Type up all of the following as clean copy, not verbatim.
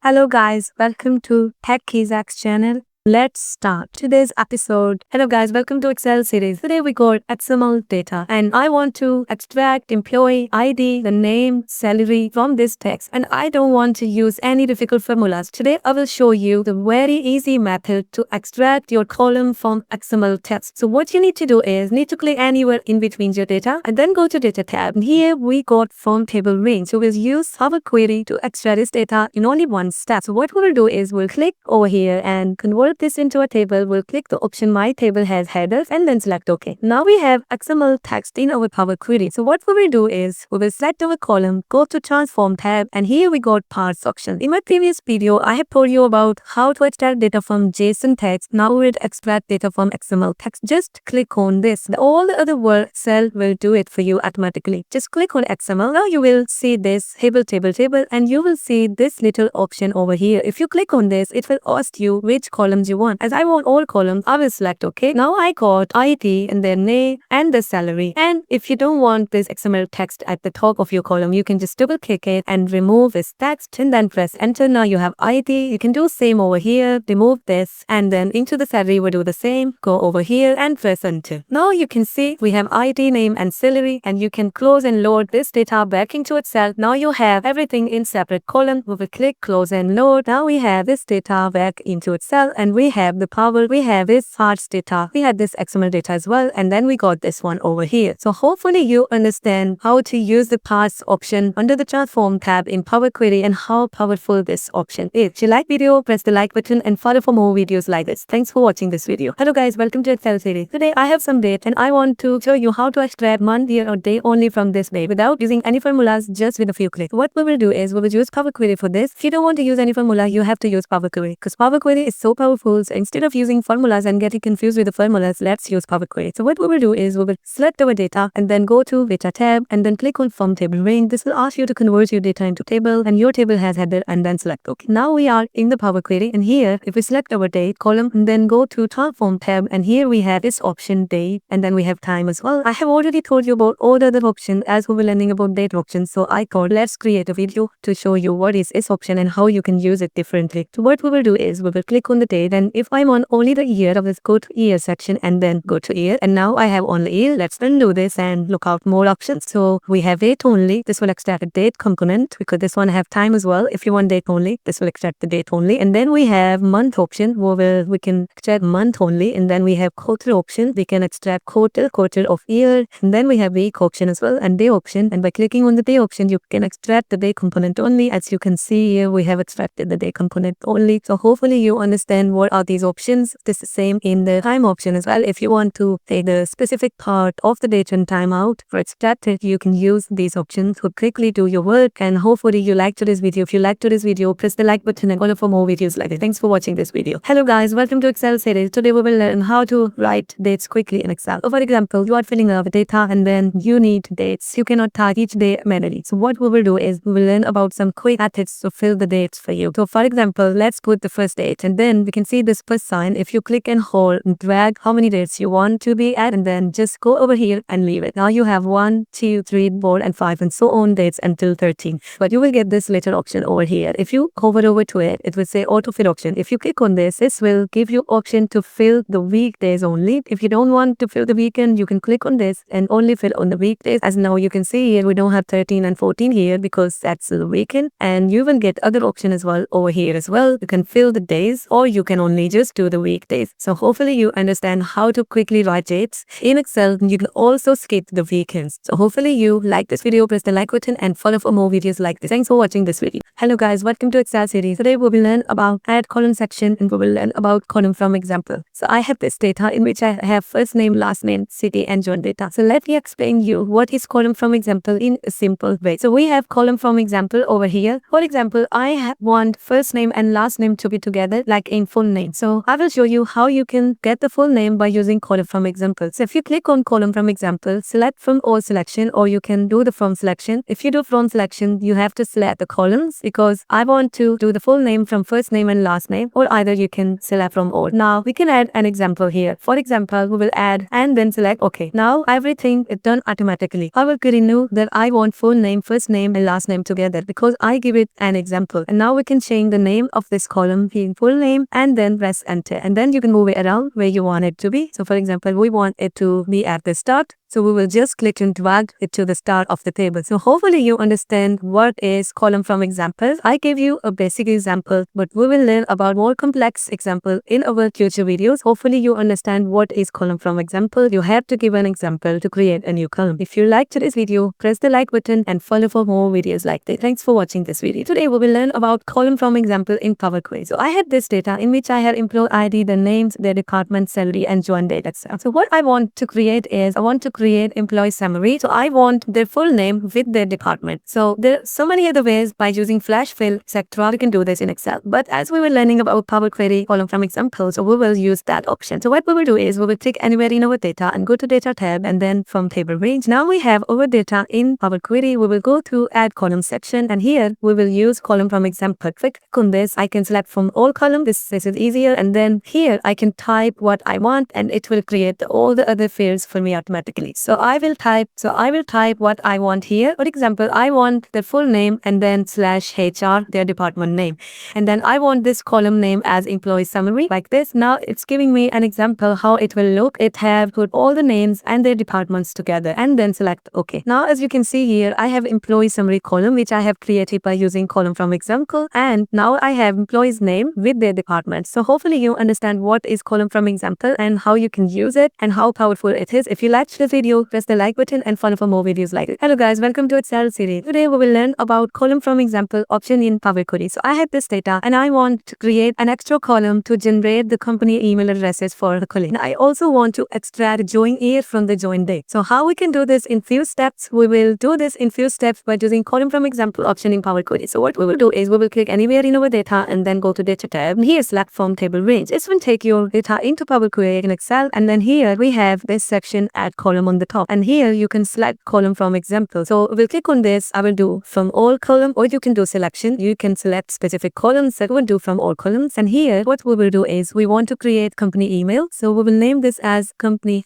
Hello guys, welcome to Tech Kizak's channel. Let's start today's episode. Hello guys, welcome to Excel series. Today we got XML data and I want to extract employee ID, the name, salary from this text, and I don't want to use any difficult formulas. Today I will show you the very easy method to extract your column from XML text. So what you need to do is need to click anywhere in between your data and then go to data tab. And here we got from table range. So we'll use Power Query to extract this data in only one step. So what we'll do is we'll click over here and convert this into a table. We'll click the option My Table Has Headers and then select OK. Now we have XML text in our Power Query. So what we will do is we will select our column, go to Transform tab, and here we got Parse option. In my previous video, I have told you about how to extract data from JSON text. Now we'll extract data from XML text. Just click on this. All the other word cell will do it for you automatically. Just click on XML. Now you will see this table, and you will see this little option over here. If you click on this, it will ask you which columns you want. As I want all columns, I will select OK. Now I got ID and then name and the salary. And if you don't want this XML text at the top of your column, you can just double click it and remove this text and then press enter. Now you have ID. You can do same over here, remove this, and then into the salary we'll do the same. Go over here and press enter. Now you can see we have ID, name and salary, and you can close and load this data back into Excel. Now you have everything in separate column. We will click close and load. Now we have this data back into Excel, and we have the power. We have this parts data. We had this XML data as well, and then we got this one over here. So hopefully you understand how to use the parts option under the transform tab in Power Query and how powerful this option is. If you like video, press the like button and follow for more videos like this. Thanks for watching this video. Hello guys, welcome to Excel series. Today I have some date and I want to show you how to extract month, year or day only from this day without using any formulas, just with a few clicks. What we will do is we will use Power Query for this. If you don't want to use any formula, you have to use Power Query because Power Query is so powerful. So instead of using formulas and getting confused with the formulas, let's use Power Query. So what we will do is we will select our data and then go to data tab and then click on from table range. This will ask you to convert your data into table and your table has header and then select OK. Now we are in the Power Query, and here if we select our date column and then go to transform tab, and here we have this option date and then we have time as well. I have already told you about all the other options as we were learning about date options. So I thought let's create a video to show you what is this option and how you can use it differently. So what we will do is we will click on the date, and if I want only the year, I will go to year section and then go to year, and now I have only year. Let's undo this and look out more options. So we have date only. This will extract a date component because this one have time as well. If you want date only, this will extract the date only. And then we have month option where we can extract month only, and then we have quarter option. We can extract quarter of year, and then we have week option as well and day option. And by clicking on the day option, you can extract the day component only. As you can see here, we have extracted the day component only. So hopefully you understand what are these options. This is same in the time option as well. If you want to take the specific part of the date and time out for extracted, you can use these options to quickly do your work. And hopefully you liked today's video. If you liked today's video, press the like button and follow for more videos like this. Thanks for watching this video. Hello guys, welcome to Excel series. Today we will learn how to write dates quickly in Excel. So for example, you are filling out data and then you need dates. You cannot type each day manually. So what we will do is we will learn about some quick methods to fill the dates for you. So for example, let's put the first date, and then we can see this plus sign. If you click and hold and drag how many dates you want to be added, and then just go over here and leave it. Now you have 1, 2, 3, 4 and 5 and so on dates until 13. But you will get this little option over here. If you hover over to it, it will say autofill option. If you click on this will give you option to fill the weekdays only. If you don't want to fill the weekend, you can click on this and only fill on the weekdays. As now you can see here, we don't have 13 and 14 here because that's the weekend. And you will get other option as well over here as well. You can fill the days or you can only just do the weekdays. So hopefully you understand how to quickly write dates in Excel. You can also skip the weekends. So hopefully you like this video, press the like button and follow for more videos like this. Thanks for watching this video. Hello guys, welcome to Excel series. Today we will learn about add column section and we will learn about column from example. So I have this data in which I have first name, last name, city and join data. So let me explain you what is column from example in a simple way. So we have column from example over here. For example, I want first name and last name to be together like in full name. So I will show you how you can get the full name by using column from example. So if you click on column from example, select from all selection, or you can do the from selection. If you do from selection, you have to select the columns because I want to do the full name from first name and last name, or either you can select from all. Now we can add an example here. For example, we will add and then select OK. Now everything is done automatically. I will renew that I want full name, first name and last name together because I give it an example. And now we can change the name of this column being full name and then press enter. And then you can move it around where you want it to be. So for example, we want it to be at the start. So we will just click and drag it to the start of the table. So hopefully you understand what is column from example. I gave you a basic example, but we will learn about more complex example in our future videos. Hopefully you understand what is column from example. You have to give an example to create a new column. If you liked today's video, press the like button and follow for more videos like this. Thanks for watching this video. Today we will learn about column from example in Power Query. So I had this data in which I had employee ID, the names, their department, salary and join date, etc. So what I want to create is I want to create employee summary. So I want their full name with their department. So there are so many other ways by using flash fill, etc. You can do this in Excel. But as we were learning about Power Query column from example, so we will use that option. So what we will do is we will click anywhere in our data and go to data tab and then from table range. Now we have our data in Power Query. We will go to add column section and here we will use column from example. Click on this. I can select from all column. This is easier. And then here I can type what I want and it will create all the other fields for me automatically. So I will type what I want here. For example, I want the full name and then /HR, their department name. And then I want this column name as employee summary like this. Now it's giving me an example how it will look. It have put all the names and their departments together and then select OK. Now as you can see here, I have employee summary column which I have created by using column from example, and now I have employee's name with their department. So hopefully you understand what is column from example and how you can use it and how powerful it is. If you liked this video, press the like button and follow for more videos like it. Hello guys, welcome to Excel series. Today we will learn about column from example option in Power Query. So I have this data and I want to create an extra column to generate the company email addresses for the colleague. I also want to extract join year from the join date. So how we can do this in few steps? We will do this in few steps by using column from example option in Power Query. So what we will do is we will click anywhere in our data and then go to data tab. And here select from table range. This will take your data into Power Query in Excel, and then here we have this section add column on the top, and here you can select column from example. So we'll click on this. I will do from all column, or you can do selection. You can select specific columns that will do from all columns. And here what we will do is we want to create company email. So we will name this as company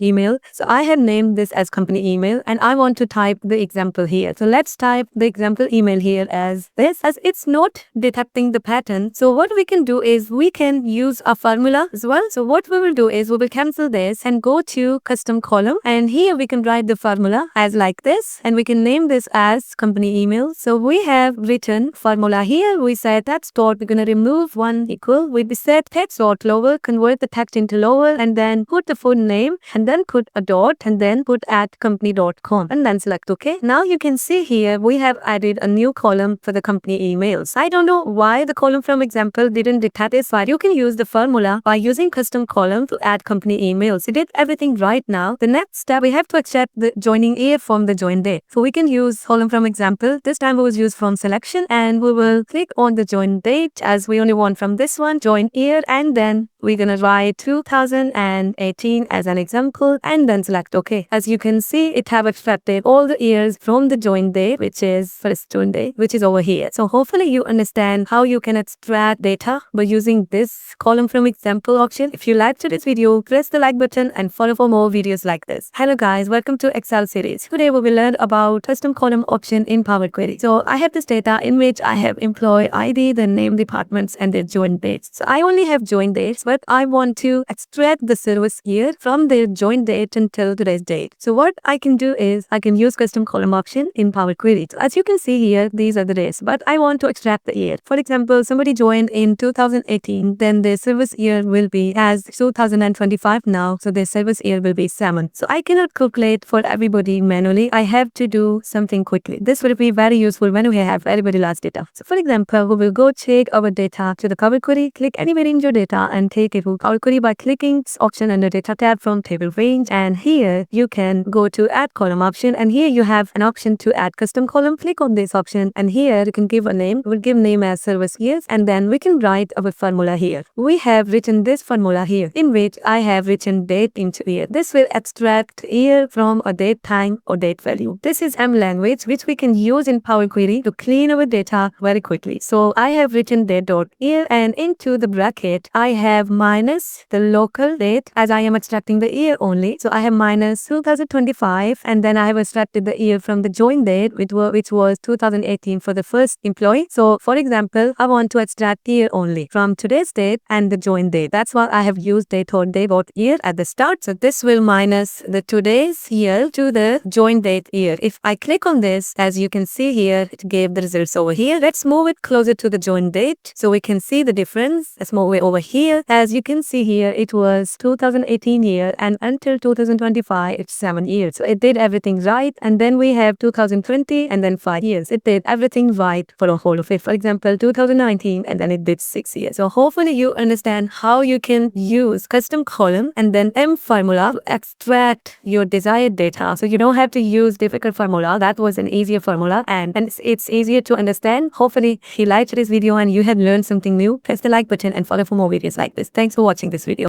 email. So I have named this as company email and I want to type the example here. So let's type the example email here as this, as it's not detecting the pattern. So what we can do is we can use a formula as well. So what we will do is we will cancel this and go to custom column, and here we can write the formula as like this, and we can name this as company email. So we have written formula here. We said text dot, we're going to remove one equal. We said text dot lower, convert the text into lower, and then put the full name and then put a dot and then put at company.com and then select OK. Now you can see here we have added a new column for the company emails. I don't know why the column from example didn't detect this, but you can use the formula by using custom column to add company emails. You did everything right now. The next step, we have to accept the joining year from the join date. So we can use column from example. This time we will use from selection and we will click on the join date as we only want from this one, join year, and then we're going to write 2018 as an example and then select OK. As you can see, it have extracted all the years from the join date, which is first join date, which is over here. So hopefully you understand how you can extract data by using this column from example option. If you liked this video, press the like button and follow for more videos like this. Hello guys, welcome to Excel series. Today we will learn about custom column option in Power Query. So I have this data in which I have employee ID, the name, departments and their join dates. So I only have join dates, but I want to extract the service year from their join date until today's date. So what I can do is I can use custom column option in Power Query. So as you can see here, these are the dates, but I want to extract the year. For example, somebody joined in 2018, then their service year will be as 2025 now, so their service year will be 7. So I cannot calculate for everybody manually. I have to do something quickly. This will be very useful when we have everybody last data. So for example, we will go take our data to the Power Query, click anywhere in your data and take it to Power Query by clicking this option under data tab from table range, and here you can go to add column option, and here you have an option to add custom column. Click on this option, and here you can give a name. We'll give name as service years, and then we can write our formula here. We have written this formula here, in which I have written date into year. This will extract year from a date time or date value. This is M language, which we can use in Power Query to clean our data very quickly. So I have written date.year, and into the bracket I have minus the local date, as I am extracting the year only. So I have minus 2025, and then I have extracted the year from the join date, which was 2018 for the first employee. So for example, I want to extract year only from today's date and the join date. That's why I have used date.year at the start. So this will minus the today's year to the join date year. If I click on this, as you can see here, it gave the results over here. Let's move it closer to the join date so we can see the difference. Let's move it over here. As you can see here, it was 2018 year, and until 2025 it's 7 years. So it did everything right. And then we have 2020 and then 5 years. It did everything right for a whole of it. For example, 2019, and then it did 6 years. So hopefully you understand how you can use custom column and then M formula to extract your desired data. So you don't have to use difficult formula. That was an easier formula, and it's easier to understand. Hopefully you liked this video and you have learned something new. Press the like button and follow for more videos like this. Thanks for watching this video.